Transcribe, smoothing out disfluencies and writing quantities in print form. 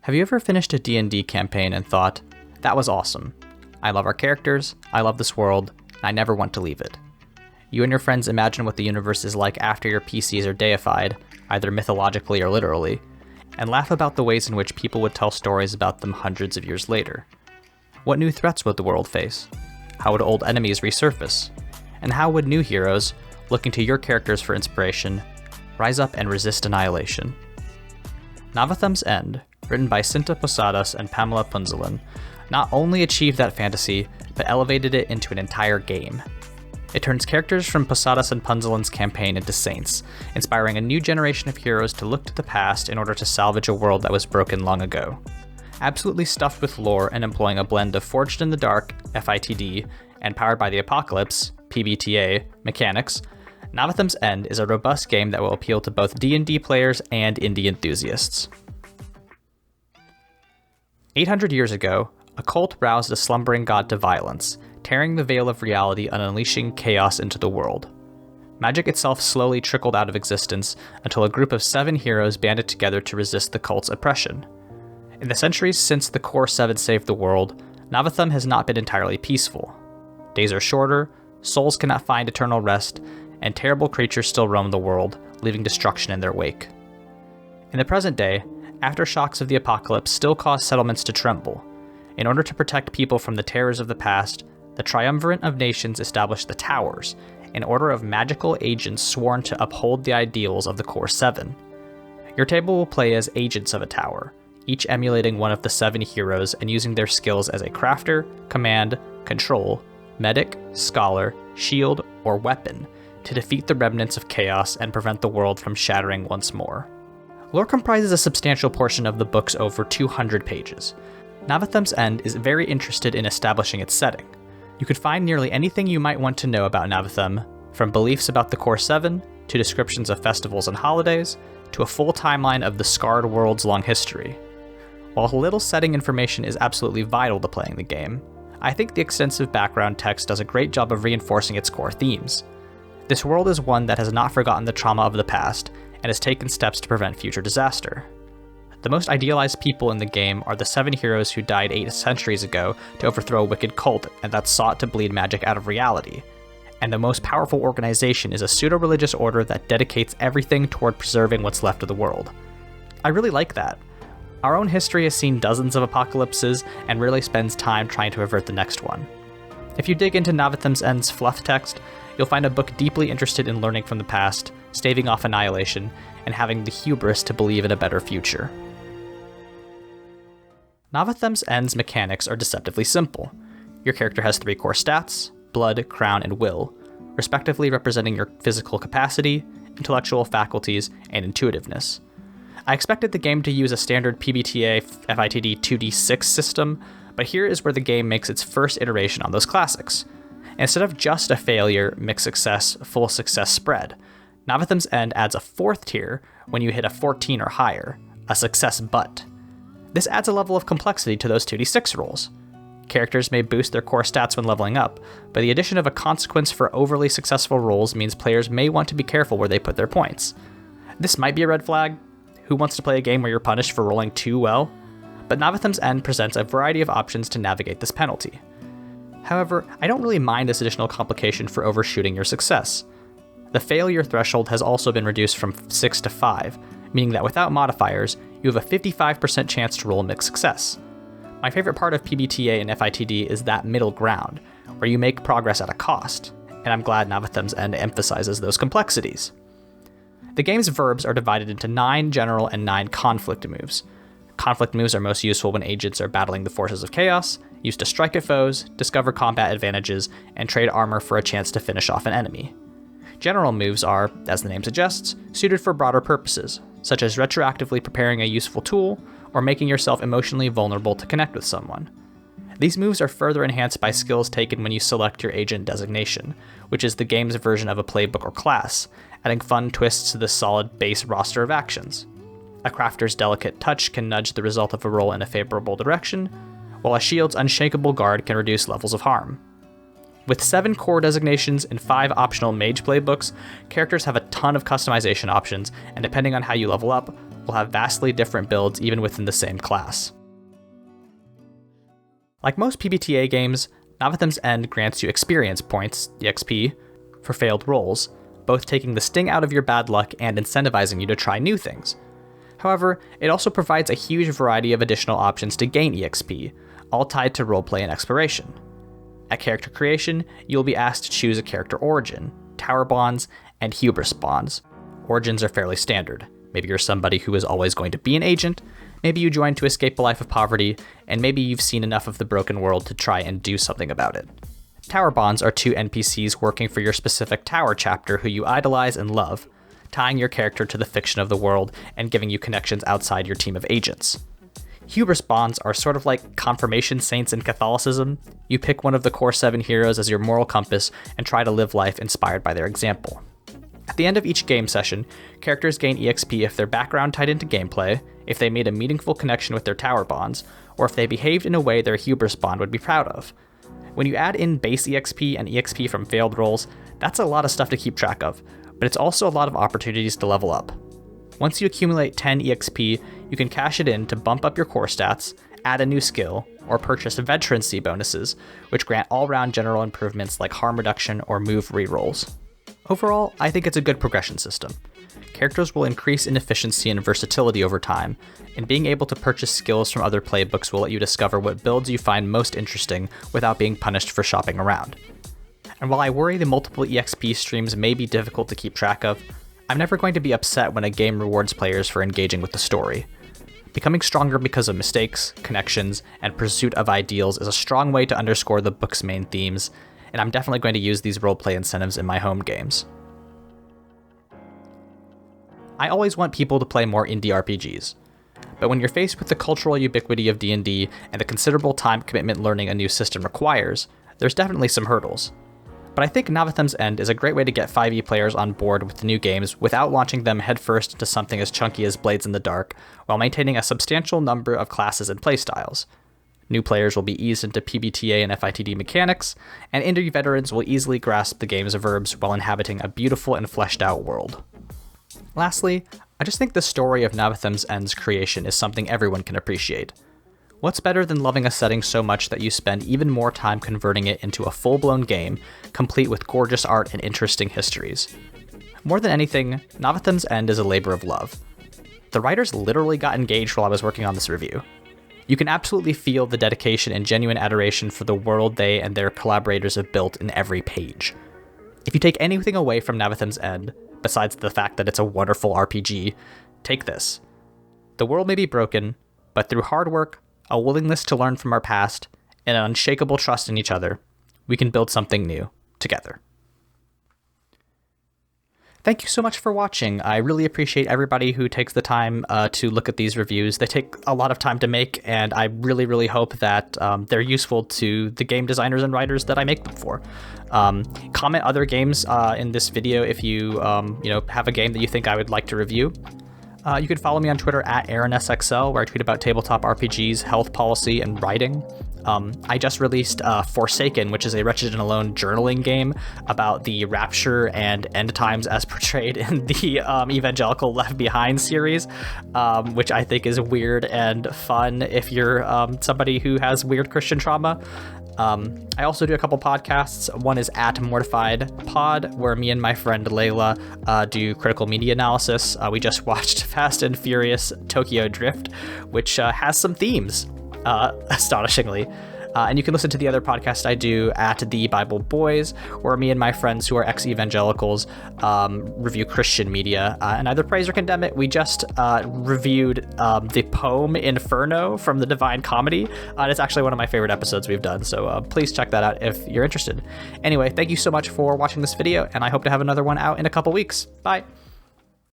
Have you ever finished a D&D campaign and thought, that was awesome. I love our characters, I love this world, and I never want to leave it. You and your friends imagine what the universe is like after your PCs are deified, either mythologically or literally, and laugh about the ways in which people would tell stories about them hundreds of years later. What new threats would the world face? How would old enemies resurface? And how would new heroes, looking to your characters for inspiration, rise up and resist annihilation? Navathem's End, written by Cinta Posadas and Pamela Punzalan, not only achieved that fantasy, but elevated it into an entire game. It turns characters from Posadas and Punzalan's campaign into saints, inspiring a new generation of heroes to look to the past in order to salvage a world that was broken long ago. Absolutely stuffed with lore and employing a blend of Forged in the Dark, FITD, and Powered by the Apocalypse, PBTA, mechanics, Navathem's End is a robust game that will appeal to both D&D players and indie enthusiasts. 800 years ago, a cult roused a slumbering god to violence, tearing the veil of reality and unleashing chaos into the world. Magic itself slowly trickled out of existence until a group of 7 heroes banded together to resist the cult's oppression. In the centuries since the Core 7 saved the world, Navathem has not been entirely peaceful. Days are shorter, souls cannot find eternal rest, and terrible creatures still roam the world, leaving destruction in their wake. In the present day, aftershocks of the apocalypse still cause settlements to tremble. In order to protect people from the terrors of the past, the Triumvirate of Nations established the Towers, an order of magical agents sworn to uphold the ideals of the Core 7. Your table will play as agents of a tower, each emulating one of the 7 heroes and using their skills as a crafter, command, control, medic, scholar, shield, or weapon to defeat the remnants of chaos and prevent the world from shattering once more. Lore comprises a substantial portion of the book's over 200 pages. Navathem's End is very interested in establishing its setting. You could find nearly anything you might want to know about Navathem, from beliefs about the Core 7, to descriptions of festivals and holidays, to a full timeline of the scarred world's long history. While little setting information is absolutely vital to playing the game, I think the extensive background text does a great job of reinforcing its core themes. This world is one that has not forgotten the trauma of the past, and has taken steps to prevent future disaster. The most idealized people in the game are the 7 heroes who died 8 centuries ago to overthrow a wicked cult and that sought to bleed magic out of reality. And the most powerful organization is a pseudo-religious order that dedicates everything toward preserving what's left of the world. I really like that. Our own history has seen dozens of apocalypses and rarely spends time trying to avert the next one. If you dig into Navathem's End's fluff text, you'll find a book deeply interested in learning from the past, staving off annihilation, and having the hubris to believe in a better future. Navathem's End's mechanics are deceptively simple. Your character has 3 core stats, blood, crown, and will, respectively representing your physical capacity, intellectual faculties, and intuitiveness. I expected the game to use a standard PBTA FITD 2d6 system, but here is where the game makes its first iteration on those classics. Instead of just a failure, mixed success, full success spread, Navathem's End adds a 4th tier when you hit a 14 or higher, a success but. This adds a level of complexity to those 2d6 rolls. Characters may boost their core stats when leveling up, but the addition of a consequence for overly successful rolls means players may want to be careful where they put their points. This might be a red flag. Who wants to play a game where you're punished for rolling too well? But Navathem's End presents a variety of options to navigate this penalty. However, I don't really mind this additional complication for overshooting your success. The failure threshold has also been reduced from 6 to 5, meaning that without modifiers, you have a 55% chance to roll mixed success. My favorite part of PBTA and FITD is that middle ground, where you make progress at a cost, and I'm glad Navathem's End emphasizes those complexities. The game's verbs are divided into 9 general and 9 conflict moves. Conflict moves are most useful when agents are battling the forces of chaos, used to strike at foes, discover combat advantages, and trade armor for a chance to finish off an enemy. General moves are, as the name suggests, suited for broader purposes, such as retroactively preparing a useful tool, or making yourself emotionally vulnerable to connect with someone. These moves are further enhanced by skills taken when you select your agent designation, which is the game's version of a playbook or class, adding fun twists to the solid base roster of actions. A crafter's delicate touch can nudge the result of a roll in a favorable direction, while a shield's unshakable guard can reduce levels of harm. With 7 core designations and 5 optional mage playbooks, characters have a ton of customization options, and depending on how you level up, will have vastly different builds even within the same class. Like most PBTA games, Navathem's End grants you experience points, EXP, for failed rolls, both taking the sting out of your bad luck and incentivizing you to try new things. However, it also provides a huge variety of additional options to gain EXP, all tied to roleplay and exploration. At character creation, you'll be asked to choose a character origin, tower bonds, and hubris bonds. Origins are fairly standard. Maybe you're somebody who is always going to be an agent, maybe you joined to escape a life of poverty, and maybe you've seen enough of the broken world to try and do something about it. Tower bonds are 2 NPCs working for your specific tower chapter who you idolize and love, tying your character to the fiction of the world and giving you connections outside your team of agents. Hubris bonds are sort of like confirmation saints in Catholicism. You pick one of the core 7 heroes as your moral compass and try to live life inspired by their example. At the end of each game session, characters gain EXP if their background tied into gameplay, if they made a meaningful connection with their tower bonds, or if they behaved in a way their hubris bond would be proud of. When you add in base EXP and EXP from failed rolls, that's a lot of stuff to keep track of, but it's also a lot of opportunities to level up. Once you accumulate 10 EXP, you can cash it in to bump up your core stats, add a new skill, or purchase veterancy bonuses, which grant all-round general improvements like harm reduction or move rerolls. Overall, I think it's a good progression system. Characters will increase in efficiency and versatility over time, and being able to purchase skills from other playbooks will let you discover what builds you find most interesting without being punished for shopping around. And while I worry the multiple EXP streams may be difficult to keep track of, I'm never going to be upset when a game rewards players for engaging with the story. Becoming stronger because of mistakes, connections, and pursuit of ideals is a strong way to underscore the book's main themes, and I'm definitely going to use these roleplay incentives in my home games. I always want people to play more indie RPGs, but when you're faced with the cultural ubiquity of D&D and the considerable time commitment learning a new system requires, there's definitely some hurdles. But I think Navathem's End is a great way to get 5e players on board with the new games without launching them headfirst into something as chunky as Blades in the Dark, while maintaining a substantial number of classes and playstyles. New players will be eased into PBTA and FITD mechanics, and indie veterans will easily grasp the game's verbs while inhabiting a beautiful and fleshed out world. Lastly, I just think the story of Navathem's End's creation is something everyone can appreciate. What's better than loving a setting so much that you spend even more time converting it into a full-blown game, complete with gorgeous art and interesting histories? More than anything, Navathem's End is a labor of love. The writers literally got engaged while I was working on this review. You can absolutely feel the dedication and genuine adoration for the world they and their collaborators have built in every page. If you take anything away from Navathem's End, besides the fact that it's a wonderful RPG, take this. The world may be broken, but through hard work, a willingness to learn from our past, and an unshakable trust in each other, we can build something new together. Thank you so much for watching. I really appreciate everybody who takes the time to look at these reviews. They take a lot of time to make, and I really, really hope that they're useful to the game designers and writers that I make them for. Comment other games in this video if you have a game that you think I would like to review. You can follow me on Twitter at AaronSXL, where I tweet about tabletop RPGs, health policy, and writing. I just released Forsaken, which is a Wretched and Alone journaling game about the rapture and end times as portrayed in the evangelical Left Behind series, which I think is weird and fun if you're somebody who has weird Christian trauma. I also do a couple podcasts. One is at Mortified Pod, where me and my friend Layla do critical media analysis. We just watched Fast and Furious Tokyo Drift, which has some themes, astonishingly. And you can listen to the other podcast I do at The Bible Boys, where me and my friends who are ex-evangelicals review Christian media and either praise or condemn it. We just reviewed the poem Inferno from the Divine Comedy. And it's actually one of my favorite episodes we've done, so please check that out if you're interested. Anyway, thank you so much for watching this video, and I hope to have another one out in a couple weeks. Bye!